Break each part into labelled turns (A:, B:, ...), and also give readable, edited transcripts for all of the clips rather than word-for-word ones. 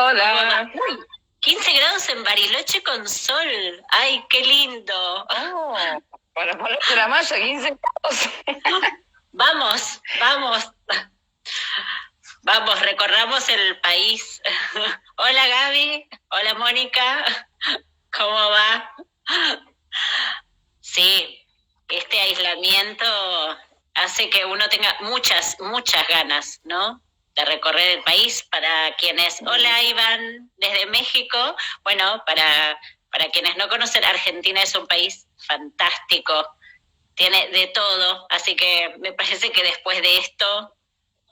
A: ¿Cómo va?
B: Hola.
A: Uy, 15 grados en Bariloche con sol. Ay, qué lindo.
B: Oh, para ponerte la malla, 15 grados.
A: Vamos, vamos, vamos, recorramos el país. Hola Gaby, hola Mónica, ¿cómo va? Sí, este aislamiento hace que uno tenga muchas ganas, ¿no? De recorrer el país. Para quienes, hola Iván, desde México, bueno, para quienes no conocen, Argentina es un país fantástico, tiene de todo, así que me parece que después de esto,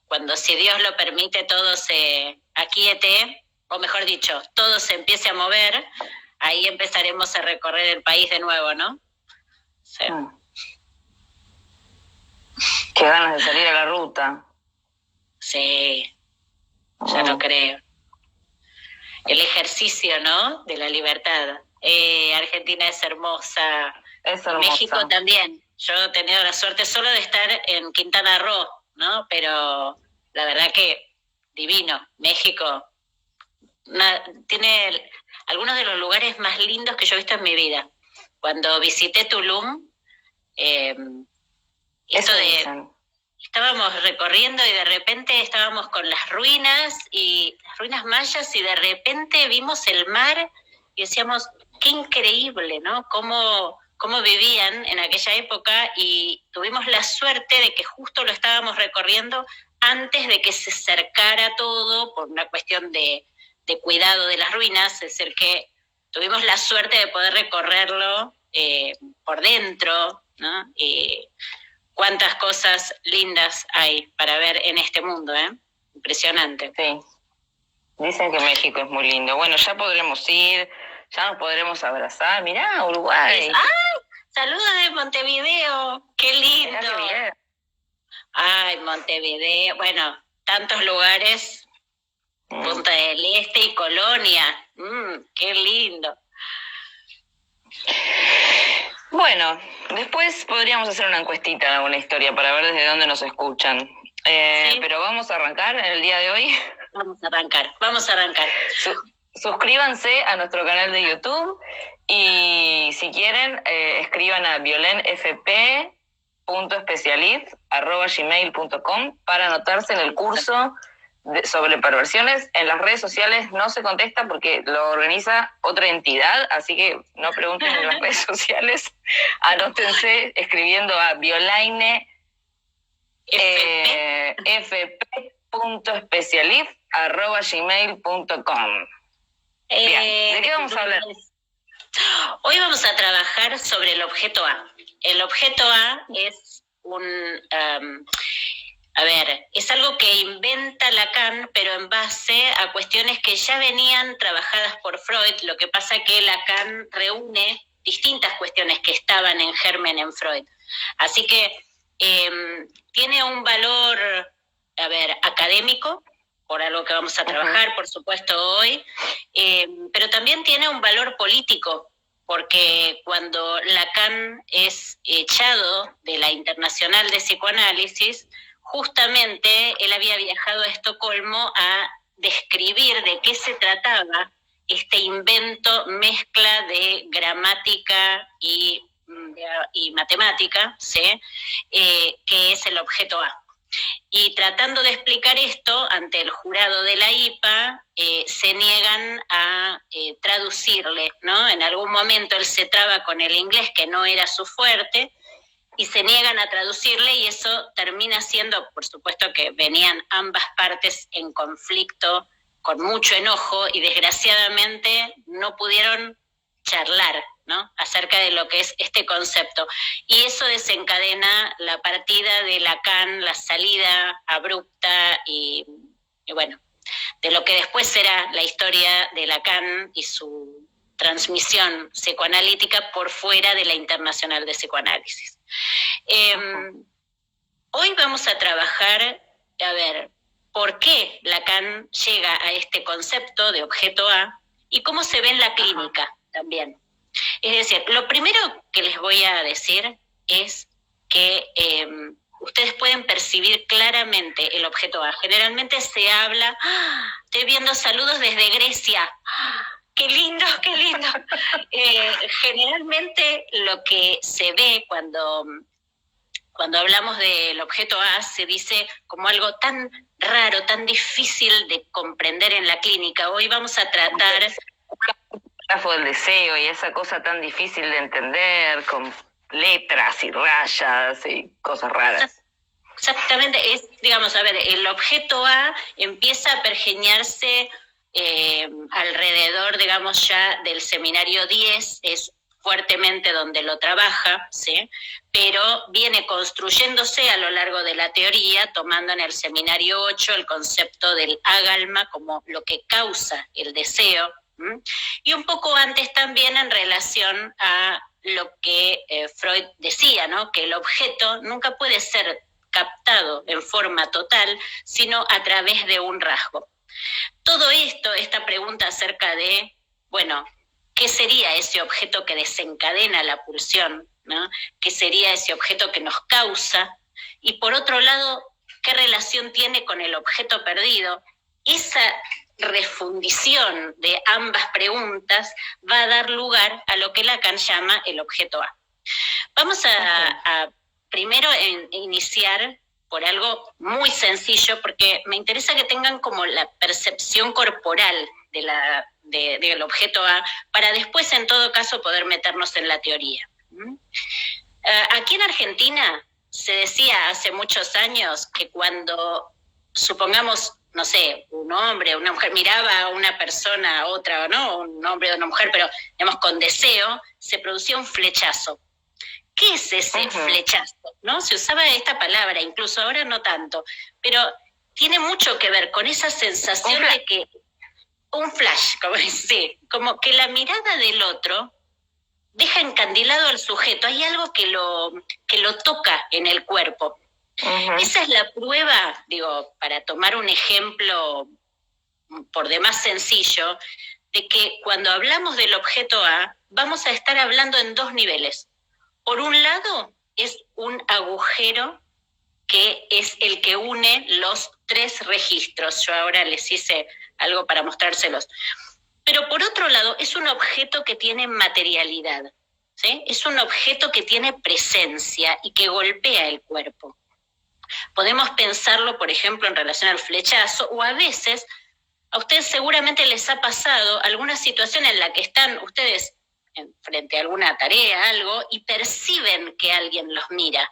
A: cuando si Dios lo permite, todo se aquiete, o mejor dicho, todo se empiece a mover, ahí empezaremos a recorrer el país de nuevo, ¿no? Sí.
B: Qué ganas de salir a la ruta.
A: Sí, ya lo creo. El ejercicio, ¿no? De la libertad. Argentina es hermosa.
B: Es hermosa.
A: México también. Yo he tenido la suerte solo de estar en Quintana Roo, ¿no? Pero la verdad que divino. México tiene algunos de los lugares más lindos que yo he visto en mi vida. Cuando visité Tulum, esto de... Estábamos recorriendo y de repente estábamos con las ruinas mayas y de repente vimos el mar y decíamos, qué increíble, ¿no? Cómo vivían en aquella época, y tuvimos la suerte de que justo lo estábamos recorriendo antes de que se cercara todo por una cuestión de cuidado de las ruinas, es decir, que tuvimos la suerte de poder recorrerlo por dentro, ¿no? Cuántas cosas lindas hay para ver en este mundo, ¿eh? Impresionante.
B: Sí, dicen que México es muy lindo. Bueno, ya podremos ir, ya nos podremos abrazar. Mirá, Uruguay.
A: ¡Ay! Saludos de Montevideo, qué lindo.
B: Mirá qué bien.
A: Ay, Montevideo, bueno, tantos lugares, Punta del Este y Colonia, qué lindo.
B: Bueno, después podríamos hacer una encuestita en alguna historia para ver desde dónde nos escuchan. Sí. Pero vamos a arrancar en el día de hoy.
A: Vamos a arrancar.
B: Suscríbanse a nuestro canal de YouTube y si quieren escriban a violenfp.specialist@gmail.com para anotarse en el curso sobre perversiones. En las redes sociales no se contesta porque lo organiza otra entidad, así que no pregunten en las redes sociales. Anótense escribiendo a violinefp.specialist@gmail.com. Bien, ¿de qué vamos a hablar?
A: Hoy vamos a trabajar sobre el objeto A. El objeto A es es algo que inventa Lacan, pero en base a cuestiones que ya venían trabajadas por Freud. Lo que pasa es que Lacan reúne distintas cuestiones que estaban en germen en Freud. Así que tiene un valor, académico, por algo que vamos a trabajar, por supuesto, hoy, pero también tiene un valor político, porque cuando Lacan es echado de la Internacional de Psicoanálisis, justamente él había viajado a Estocolmo a describir de qué se trataba este invento mezcla de gramática y matemática, ¿sí? Que es el objeto A. Y tratando de explicar esto ante el jurado de la IPA, se niegan a traducirle, ¿no? En algún momento él se traba con el inglés, que no era su fuerte, y se niegan a traducirle, y eso termina siendo, por supuesto que venían ambas partes en conflicto, con mucho enojo, y desgraciadamente no pudieron charlar, ¿no? Acerca de lo que es este concepto. Y eso desencadena la partida de Lacan, la salida abrupta y bueno, de lo que después será la historia de Lacan y su transmisión psicoanalítica por fuera de la Internacional de Psicoanálisis. Hoy vamos a trabajar, por qué Lacan llega a este concepto de objeto A y cómo se ve en la clínica también. Es decir, lo primero que les voy a decir es que ustedes pueden percibir claramente el objeto A. Generalmente se habla, estoy viendo saludos desde Grecia, qué lindo, qué lindo. Generalmente lo que se ve cuando hablamos del objeto A, se dice como algo tan raro, tan difícil de comprender en la clínica. Hoy vamos a tratar...
B: El deseo y esa cosa tan difícil de entender, con letras y rayas y cosas raras.
A: Exactamente, es, digamos, a ver, el objeto A empieza a pergeñarse alrededor, digamos, ya del seminario 10, es fuertemente donde lo trabaja, ¿sí? Pero viene construyéndose a lo largo de la teoría, tomando en el seminario 8 el concepto del agalma como lo que causa el deseo, y un poco antes también en relación a lo que Freud decía, ¿no? Que el objeto nunca puede ser captado en forma total, sino a través de un rasgo. Todo esto, esta pregunta acerca de, bueno, ¿qué sería ese objeto que desencadena la pulsión, ¿no? ¿Qué sería ese objeto que nos causa? Y por otro lado, ¿qué relación tiene con el objeto perdido? Esa refundición de ambas preguntas va a dar lugar a lo que Lacan llama el objeto A. Vamos a primero iniciar por algo muy sencillo, porque me interesa que tengan como la percepción corporal del objeto A, para después en todo caso poder meternos en la teoría. Aquí en Argentina se decía hace muchos años que cuando, supongamos, no sé, un hombre o una mujer miraba a una persona, a otra, ¿no? Un hombre o una mujer, pero digamos con deseo, se producía un flechazo. ¿Qué es ese flechazo? ¿No? Se usaba esta palabra, incluso ahora no tanto, pero tiene mucho que ver con esa sensación de que un flash, como que la mirada del otro deja encandilado al sujeto, hay algo que lo toca en el cuerpo. Esa es la prueba, digo, para tomar un ejemplo por demás sencillo, de que cuando hablamos del objeto A, vamos a estar hablando en dos niveles. Por un lado, es un agujero que es el que une los tres registros. Yo ahora les hice algo para mostrárselos. Pero por otro lado, es un objeto que tiene materialidad, ¿sí? Es un objeto que tiene presencia y que golpea el cuerpo. Podemos pensarlo, por ejemplo, en relación al flechazo, o a veces, a ustedes seguramente les ha pasado alguna situación en la que están ustedes frente a alguna tarea, algo, y perciben que alguien los mira.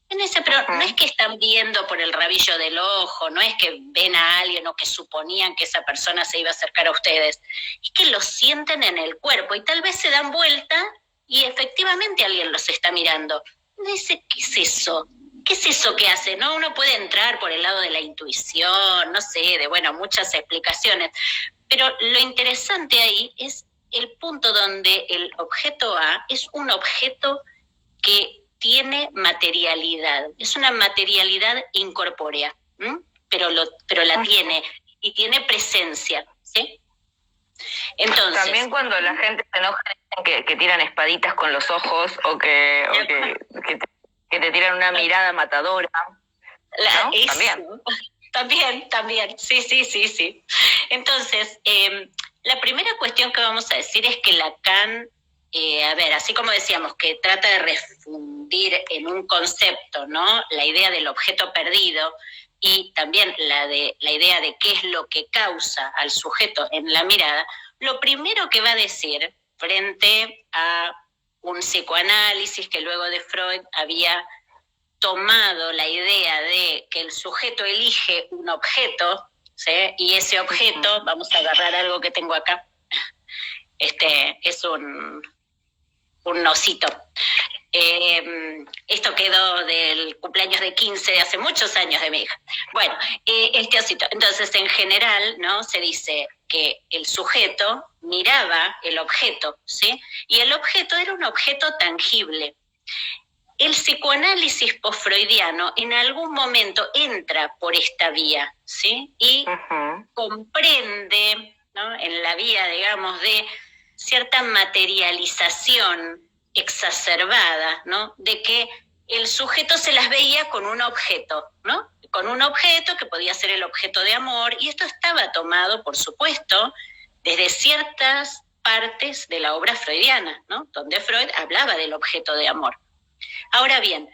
A: Pero no es que están viendo por el rabillo del ojo, no es que ven a alguien o que suponían que esa persona se iba a acercar a ustedes, es que lo sienten en el cuerpo y tal vez se dan vuelta y efectivamente alguien los está mirando. Uno dice, ¿qué es eso? ¿Qué es eso que hace? ¿No? Uno puede entrar por el lado de la intuición, no sé, de muchas explicaciones, pero lo interesante ahí es el punto donde el objeto A es un objeto que tiene materialidad, es una materialidad incorpórea, pero la tiene, y tiene presencia, ¿sí? Entonces,
B: también cuando la gente se enoja dicen que tiran espaditas con los ojos o que te tiran una mirada matadora, ¿no?
A: También, sí. Entonces, la primera cuestión que vamos a decir es que Lacan, así como decíamos que trata de refundir en un concepto, ¿no?, la idea del objeto perdido y también la idea de qué es lo que causa al sujeto en la mirada, lo primero que va a decir frente a un psicoanálisis que luego de Freud había tomado la idea de que el sujeto elige un objeto, ¿sí? Y ese objeto, vamos a agarrar algo que tengo acá, es un osito. Esto quedó del cumpleaños de 15 de hace muchos años de mi hija. Bueno, este osito. Entonces, en general, ¿no?, se dice que el sujeto miraba el objeto, ¿sí? Y el objeto era un objeto tangible. El psicoanálisis postfreudiano en algún momento entra por esta vía, ¿sí? Y comprende, ¿no?, en la vía, digamos, de cierta materialización exacerbada, ¿no?, de que el sujeto se las veía con un objeto, ¿no? Con un objeto que podía ser el objeto de amor, y esto estaba tomado, por supuesto, desde ciertas partes de la obra freudiana, ¿no? Donde Freud hablaba del objeto de amor. Ahora bien,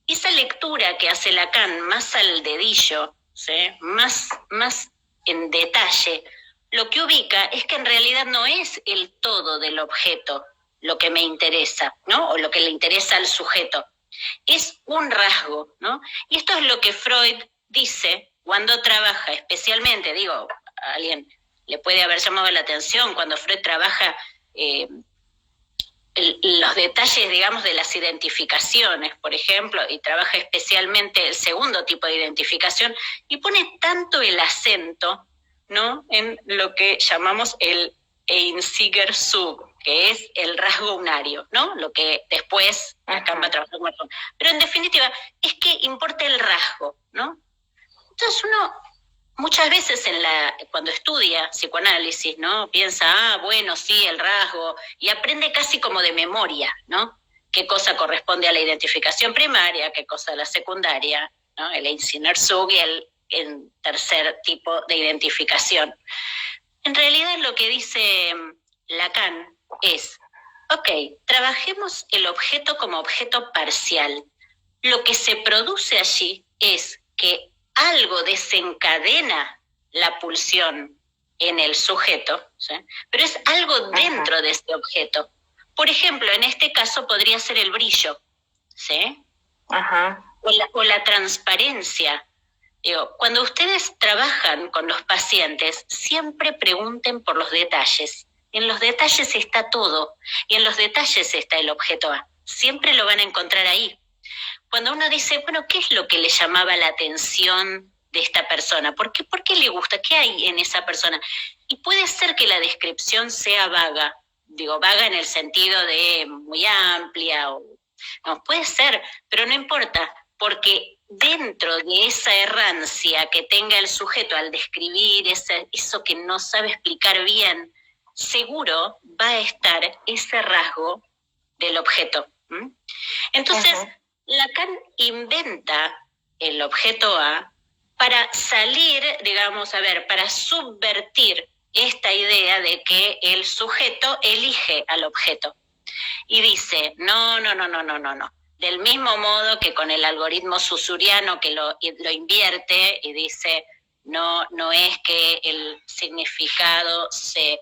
A: esa lectura que hace Lacan más al dedillo, ¿sí? más en detalle, lo que ubica es que en realidad no es el todo del objeto lo que me interesa, ¿no? O lo que le interesa al sujeto. Es un rasgo, ¿no? Y esto es lo que Freud dice cuando trabaja, especialmente, digo, a alguien le puede haber llamado la atención cuando Freud trabaja los detalles, digamos, de las identificaciones, por ejemplo, y trabaja especialmente el segundo tipo de identificación, y pone tanto el acento, ¿no?, en lo que llamamos el einziger Zug, que es el rasgo unario, ¿no? Lo que después Lacan va a trabajar con. Pero en definitiva, es que importa el rasgo, ¿no? Entonces uno muchas veces cuando estudia psicoanálisis, ¿no?, piensa, bueno, sí, el rasgo, y aprende casi como de memoria, ¿no? Qué cosa corresponde a la identificación primaria, qué cosa a la secundaria, ¿no? El einziger Zug y el tercer tipo de identificación. En realidad lo que dice Lacan es, ok, trabajemos el objeto como objeto parcial. Lo que se produce allí es que algo desencadena la pulsión en el sujeto, ¿sí?, pero es algo dentro de este objeto. Por ejemplo, en este caso podría ser el brillo, ¿sí? O la transparencia. Digo, cuando ustedes trabajan con los pacientes, siempre pregunten por los detalles. En los detalles está todo, y en los detalles está el objeto A. Siempre lo van a encontrar ahí. Cuando uno dice, bueno, ¿qué es lo que le llamaba la atención de esta persona? ¿Por qué le gusta? ¿Qué hay en esa persona? Y puede ser que la descripción sea vaga. Digo, vaga en el sentido de muy amplia. No, puede ser, pero no importa, porque dentro de esa errancia que tenga el sujeto al describir eso que no sabe explicar bien, seguro va a estar ese rasgo del objeto. Entonces, Lacan inventa el objeto A para salir, digamos, para subvertir esta idea de que el sujeto elige al objeto. Y dice, no. Del mismo modo que con el algoritmo susuriano que lo invierte y dice, no es que el significado se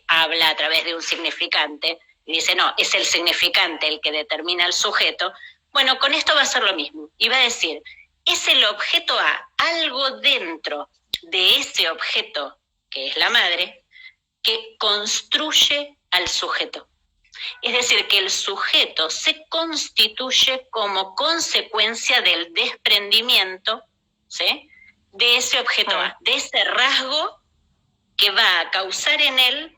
A: habla a través de un significante, y dice, no, es el significante el que determina el sujeto. Bueno, con esto va a ser lo mismo. Y va a decir, es el objeto A, algo dentro de ese objeto, que es la madre, que construye al sujeto. Es decir, que el sujeto se constituye como consecuencia del desprendimiento, ¿sí?, de ese objeto A, de ese rasgo que va a causar en él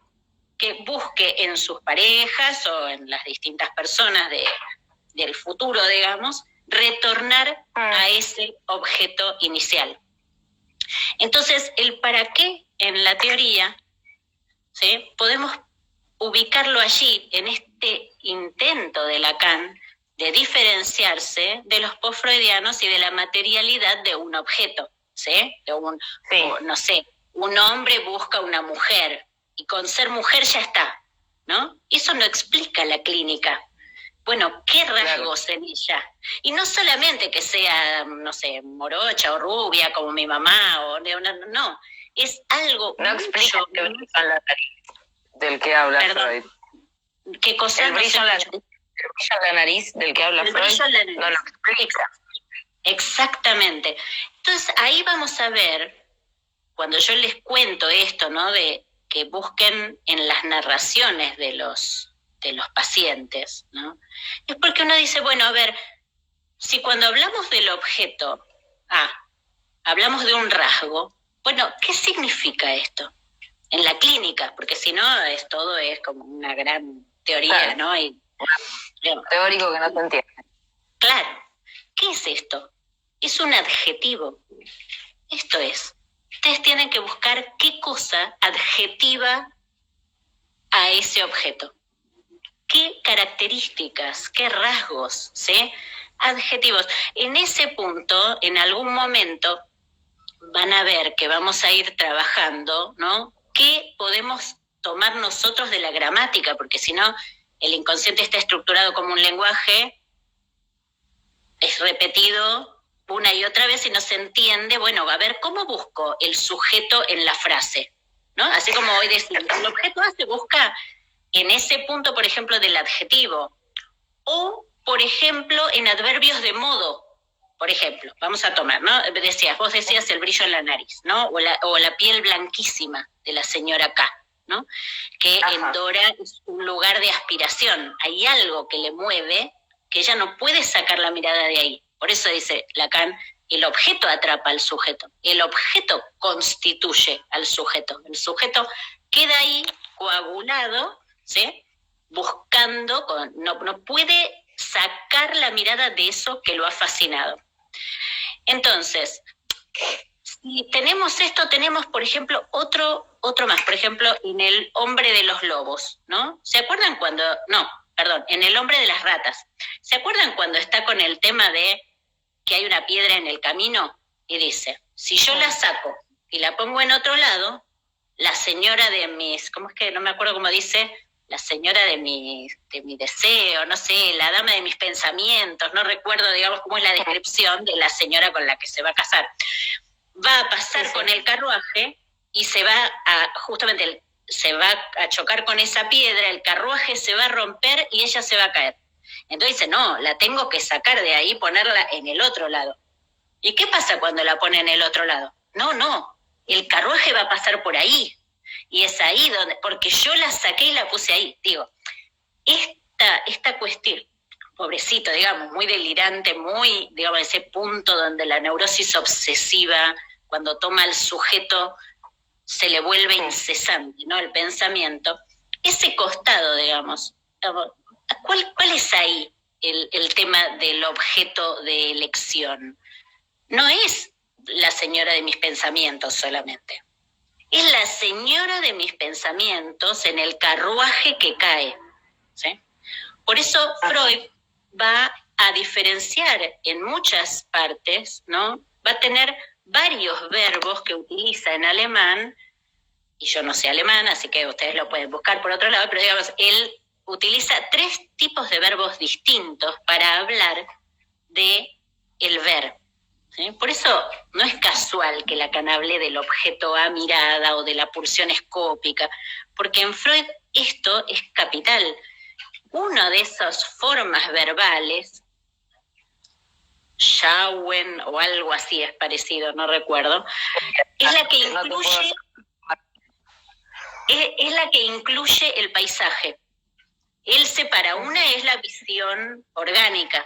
A: que busque en sus parejas o en las distintas personas del futuro, digamos, retornar a ese objeto inicial. Entonces, el para qué en la teoría, ¿sí?, podemos ubicarlo allí, en este intento de Lacan de diferenciarse de los postfreudianos y de la materialidad de un objeto, ¿sí? Un hombre busca una mujer, y con ser mujer ya está, ¿no? Eso no explica la clínica. Bueno, ¿qué rasgos en ella? Y no solamente que sea, no sé, morocha o rubia como mi mamá, no. Es algo
B: no mucho... explica que brillo en la nariz del que habla Freud.
A: ¿Qué cosa?
B: El brillo en la nariz del que habla Freud no lo explica.
A: Exactamente. Entonces ahí vamos a ver, cuando yo les cuento esto, ¿no?, de que busquen en las narraciones de los pacientes, ¿no?, es porque uno dice, bueno, a ver, si cuando hablamos del objeto hablamos de un rasgo, bueno, ¿qué significa esto en la clínica? Porque si no, todo es como una gran teoría, claro, ¿no?
B: Teórico que no se entiende.
A: Claro. ¿Qué es esto? Es un adjetivo. Esto es. Ustedes tienen que buscar qué cosa adjetiva a ese objeto. qué características, qué rasgos, ¿sí? Adjetivos. En ese punto, en algún momento, van a ver que vamos a ir trabajando, ¿no? ¿Qué podemos tomar nosotros de la gramática? Porque si no, el inconsciente está estructurado como un lenguaje, es repetido una y otra vez y no se entiende. Bueno, a ver, ¿cómo busco el sujeto en la frase? ¿No? Así como hoy decía, el objeto A se busca en ese punto, por ejemplo, del adjetivo, o, por ejemplo, en adverbios de modo. Por ejemplo, vamos a tomar, ¿no? Vos decías el brillo en la nariz, ¿no? O la piel blanquísima de la señora K, ¿no? Que en Dora es un lugar de aspiración. Hay algo que le mueve, que ella no puede sacar la mirada de ahí. Por eso dice Lacan, el objeto atrapa al sujeto, el objeto constituye al sujeto. El sujeto queda ahí coagulado, ¿sí? Buscando, no puede sacar la mirada de eso que lo ha fascinado. Entonces, si tenemos esto, tenemos, por ejemplo, otro más, por ejemplo, en el hombre de los lobos, ¿no? ¿Se acuerdan cuando, en el hombre de las ratas? ¿Se acuerdan cuando está con el tema de que hay una piedra en el camino? Y dice, si yo la saco y la pongo en otro lado, la señora de mis, ¿cómo es que? No me acuerdo cómo dice, la señora de mi deseo, no sé, la dama de mis pensamientos, no recuerdo, digamos, cómo es la descripción de la señora con la que se va a casar. Va a pasar con el carruaje y se va a chocar con esa piedra, el carruaje se va a romper y ella se va a caer. Entonces dice, no, la tengo que sacar de ahí, ponerla en el otro lado. ¿Y qué pasa cuando la pone en el otro lado? No, el carruaje va a pasar por ahí. Y es ahí donde, porque yo la saqué y la puse ahí. Digo, esta cuestión, pobrecito, digamos, muy delirante, muy, digamos, ese punto donde la neurosis obsesiva, cuando toma al sujeto, se le vuelve incesante, ¿no? El pensamiento. Ese costado, digamos, ¿cuál es ahí el tema del objeto de elección? No es la señora de mis pensamientos solamente. Es la señora de mis pensamientos en el carruaje que cae, ¿sí? Por eso Freud va a diferenciar en muchas partes, ¿no? Va a tener varios verbos que utiliza en alemán, y yo no sé alemán, así que ustedes lo pueden buscar por otro lado, pero digamos, él utiliza 3 tipos de verbos distintos para hablar de el ver. ¿Sí? Por eso no es casual que Lacan hable del objeto a mirada o de la pulsión escópica, porque en Freud esto es capital. Una de esas formas verbales, Schauen o algo así es parecido, no recuerdo, es la que incluye el paisaje. Él separa, una es la visión orgánica,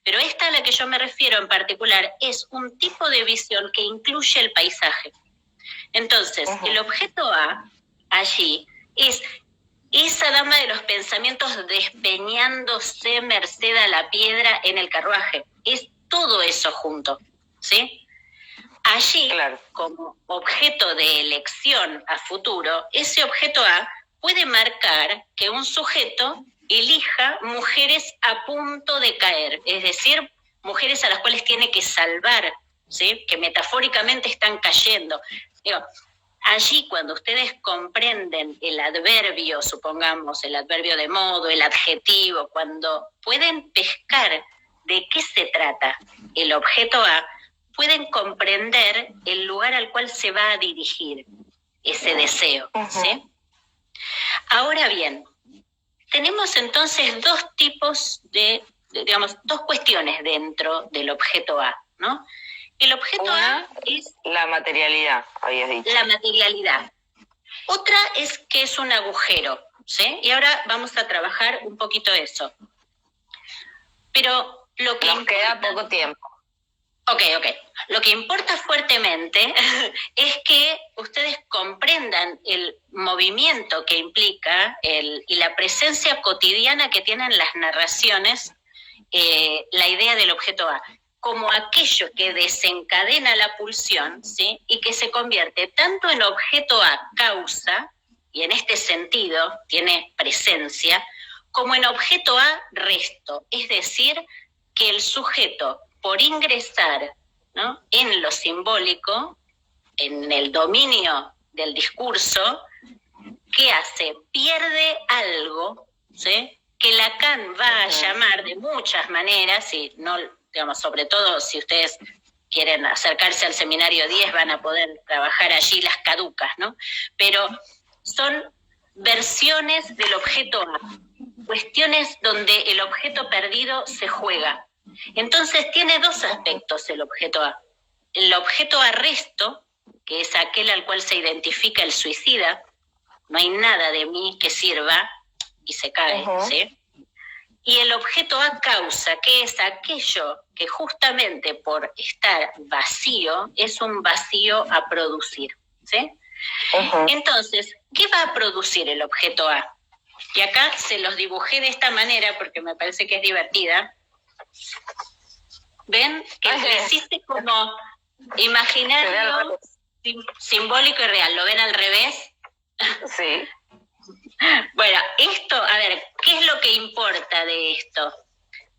A: pero esta a la que yo me refiero en particular es un tipo de visión que incluye el paisaje. Entonces, el objeto A, allí, es esa dama de los pensamientos despeñándose merced a la piedra en el carruaje. Es todo eso junto, ¿sí? Allí, como objeto de elección a futuro, ese objeto A puede marcar que un sujeto elija mujeres a punto de caer, es decir, mujeres a las cuales tiene que salvar, ¿sí? Que metafóricamente están cayendo. Digo, allí cuando ustedes comprenden el adverbio, supongamos, el adverbio de modo, el adjetivo, cuando pueden pescar de qué se trata el objeto A, pueden comprender el lugar al cual se va a dirigir ese deseo, ¿sí? Ahora bien, tenemos entonces 2 tipos digamos, 2 cuestiones dentro del objeto A, ¿no? El objeto A es
B: la materialidad, habías dicho.
A: La materialidad. Otra es que es un agujero, ¿sí? Y ahora vamos a trabajar un poquito eso. Pero lo que
B: nos queda poco tiempo.
A: Ok. Lo que importa fuertemente es que ustedes comprendan el movimiento que implica y la presencia cotidiana que tienen las narraciones, la idea del objeto A, como aquello que desencadena la pulsión, ¿sí? Y que se convierte tanto en objeto A causa, y en este sentido tiene presencia, como en objeto A, resto, es decir, que el sujeto, por ingresar, ¿no?, en lo simbólico, en el dominio del discurso, ¿qué hace? Pierde algo, ¿sí?, que Lacan va a llamar de muchas maneras, y no, digamos, sobre todo si ustedes quieren acercarse al seminario 10 van a poder trabajar allí las caducas, ¿no? Pero son versiones del objeto A, cuestiones donde el objeto perdido se juega. Entonces tiene dos aspectos el objeto A. El objeto arresto, que es aquel al cual se identifica el suicida, no hay nada de mí que sirva, y se cae, ¿sí? Y el objeto a causa, que es aquello que justamente por estar vacío, es un vacío a producir, ¿sí? Entonces, ¿qué va a producir el objeto A? Y acá se los dibujé de esta manera porque me parece que es divertida. ¿Ven? Que les hice como imaginario, simbólico y real. ¿Lo ven al revés?
B: Sí.
A: Bueno, esto, a ver, ¿qué es lo que importa de esto?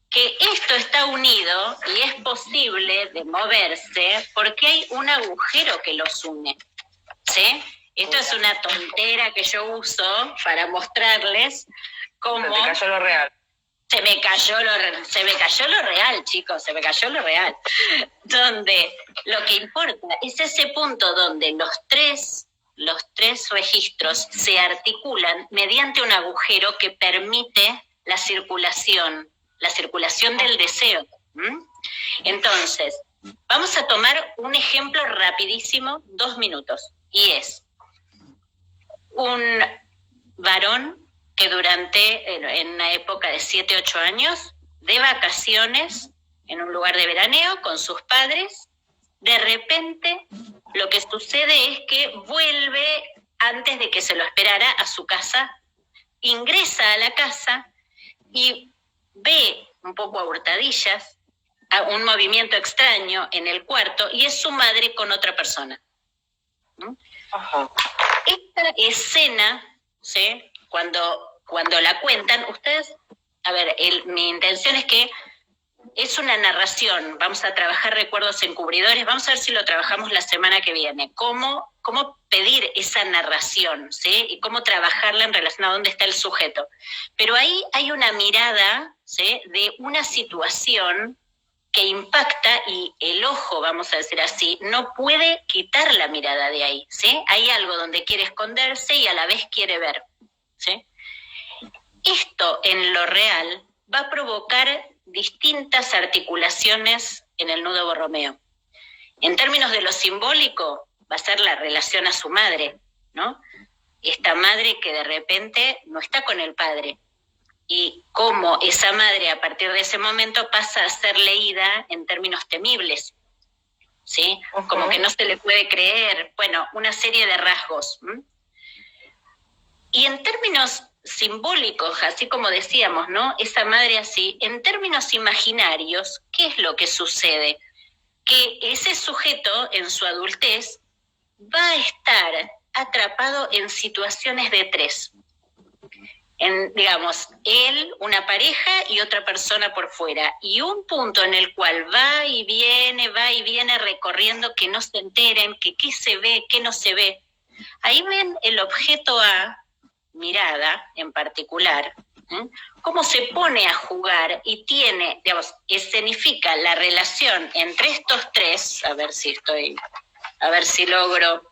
A: Que esto está unido y es posible de moverse porque hay un agujero que los une, ¿sí? Esto es una tontera que yo uso para mostrarles cómo...
B: Se te cayó lo real.
A: Se me cayó lo real, chicos, se me cayó lo real. Donde lo que importa es ese punto donde los tres registros se articulan mediante un agujero que permite la circulación del deseo. Entonces, vamos a tomar un ejemplo rapidísimo, 2 minutos, y es un varón que en una época de 7, 8 años, de vacaciones en un lugar de veraneo con sus padres, de repente lo que sucede es que vuelve antes de que se lo esperara a su casa, ingresa a la casa y ve un poco a hurtadillas a un movimiento extraño en el cuarto y es su madre con otra persona. Esta escena, ¿sí?, cuando la cuentan, ustedes, a ver, mi intención es que es una narración, vamos a trabajar recuerdos encubridores, vamos a ver si lo trabajamos la semana que viene, cómo pedir esa narración, ¿sí?, y cómo trabajarla en relación a dónde está el sujeto. Pero ahí hay una mirada, ¿sí?, de una situación que impacta y el ojo, vamos a decir así, no puede quitar la mirada de ahí, ¿sí? Hay algo donde quiere esconderse y a la vez quiere ver, ¿sí? Esto en lo real va a provocar distintas articulaciones en el nudo Borromeo. En términos de lo simbólico, va a ser la relación a su madre, ¿no? Esta madre que de repente no está con el padre. Y cómo esa madre a partir de ese momento pasa a ser leída en términos temibles, ¿sí? Como que no se le puede creer, bueno, una serie de rasgos. Y en términos simbólicos, así como decíamos, ¿no?, esa madre así, en términos imaginarios, ¿qué es lo que sucede? Que ese sujeto en su adultez va a estar atrapado en situaciones de tres. Digamos, él, una pareja y otra persona por fuera, y un punto en el cual va y viene recorriendo que no se enteren, que qué se ve, qué no se ve. Ahí ven el objeto A, mirada en particular, cómo se pone a jugar y tiene, digamos, escenifica la relación entre estos tres, a ver si logro,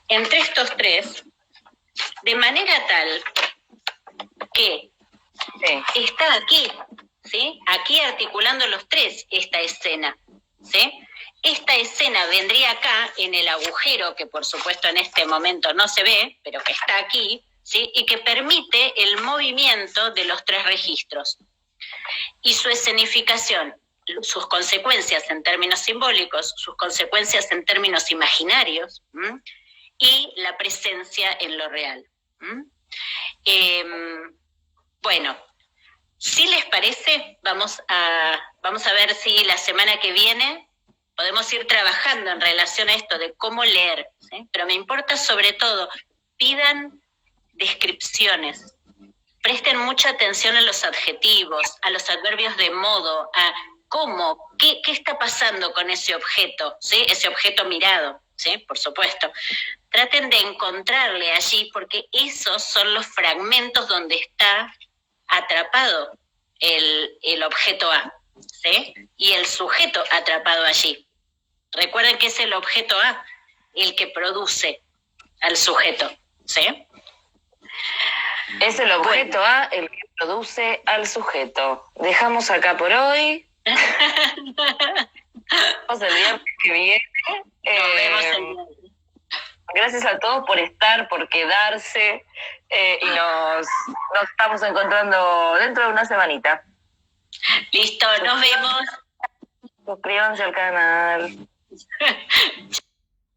A: entre estos tres, de manera tal que está aquí, ¿sí?, aquí articulando los tres esta escena, ¿sí? Esta escena vendría acá en el agujero, que por supuesto en este momento no se ve, pero que está aquí, ¿sí?, y que permite el movimiento de los tres registros. Y su escenificación, sus consecuencias en términos simbólicos, sus consecuencias en términos imaginarios, y la presencia en lo real. Bueno, si les parece, vamos a ver si la semana que viene podemos ir trabajando en relación a esto de cómo leer, ¿sí? Pero me importa sobre todo, pidan descripciones, presten mucha atención a los adjetivos, a los adverbios de modo, a cómo, qué está pasando con ese objeto, ¿sí? Ese objeto mirado, ¿sí? Por supuesto. Traten de encontrarle allí, porque esos son los fragmentos donde está atrapado el objeto A, ¿sí? Y el sujeto atrapado allí. Recuerden que es el objeto A el que produce al sujeto, ¿sí?
B: Es el objeto A el que produce al sujeto. Dejamos acá por hoy. Nos vemos el viernes que viene.
A: Nos vemos el viernes.
B: Gracias a todos por estar, por quedarse, y nos estamos encontrando dentro de una semanita.
A: Listo, nos vemos.
B: Suscríbanse al canal.